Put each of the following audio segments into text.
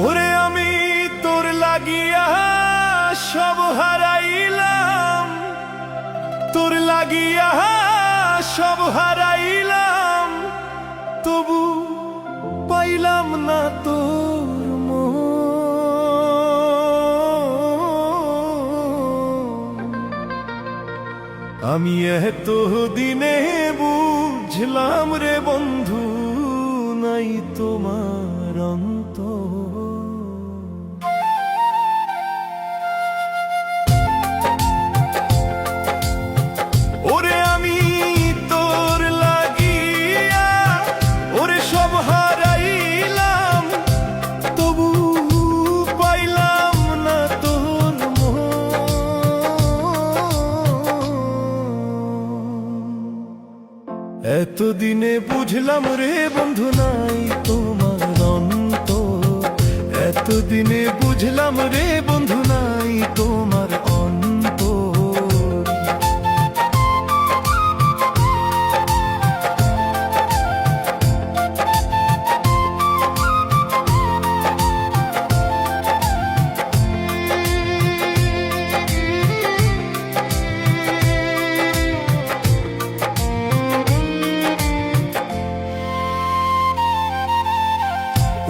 ওরে আমি তোর লাগিয়া সব হারাইলাম, তোর লাগিয়া সব হারাইলাম, তবু পাইলাম না তোর মন। আমি এত দিনে বুঝলাম রে বন্ধু, নাই তোমার অন্তর। ওরে আমি তোর লাগিয়া ওরে সব হারাইলাম, তবু পাইলাম না তোর মন। এতদিনে বুঝলাম রে বন্ধু, নাই তোমার অন্তর। এতদিনে বুঝলাম রে বন্ধু, নাই তোমার অন্তর।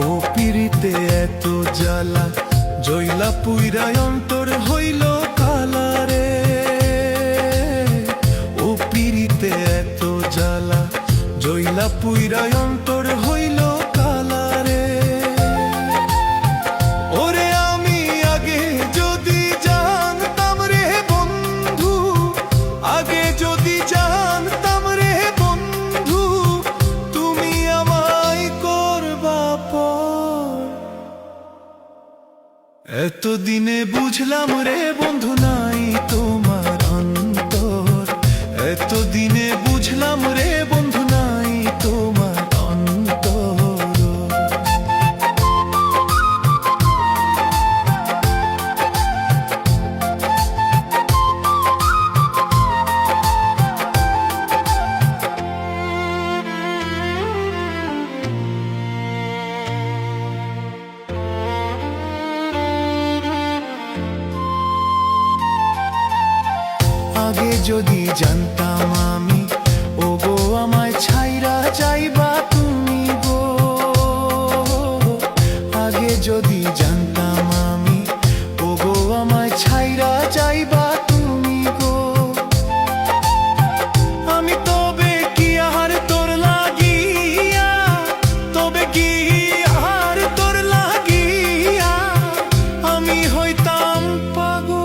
ও পিরিতে এত জ্বালা, জইলা পুইরা অন্তর হইল কালারে। ও পিরিতে এত জ্বালা, জইলা পুইরা অন্তর হইল কালারে। ওরে আমি আগে যদি জানতাম রে বন্ধু, আগে যদি জানতাম রে বন্ধু, তুমি আমায় করবা পর। এতদিনে বুঝলাম রে বন্ধু, নাই তোমার অন্তর। এতদিনে বুঝলাম রে বন্ধু, নাই তোমার অন্তর। আগে যদি জানতাম আমি, ও গো আমায় ছাইরা যাইবা তুমি গো। আগে যদি জানতাম আমি, ও গো আমায় ছাইরা যাইবা তুমি গো। আমি তবে কি আর তোর লাগিয়া, তবে কি আর তোর লাগিয়া আমি হইতাম পাগল।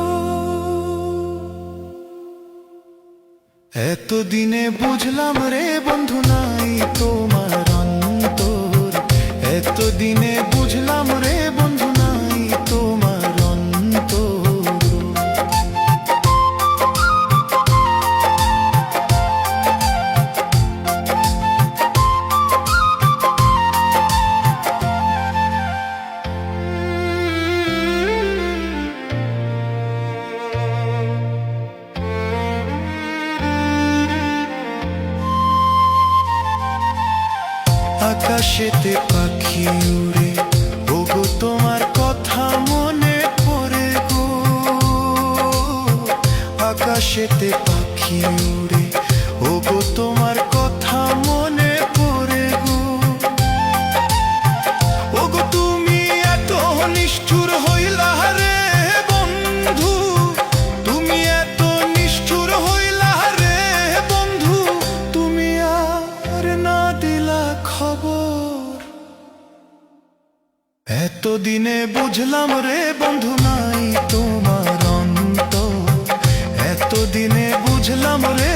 এতদিনে বুঝলাম রে বন্ধু, নাই তোমার অন্তর। এতদিনে বুঝলাম রে বন্ধু, নাই তোমার অন্তর। আকাশেতে পাখি উড়ে, ওগো তোমার কথা মনে পড়ে গো। আকাশেতে পাখি উড়ে, ওগো তোমার কথা মনে পড়ে গো। ওগো তুমি এত নিষ্ঠুর হইলা রে বন্ধু, তুমি এত নিষ্ঠুর হইলা রে বন্ধু, তুমি আর না দিলা খবর। এতদিনে বুঝলাম রে বন্ধু, নাই তোমার অন্তর। এতদিনে বুঝলাম রে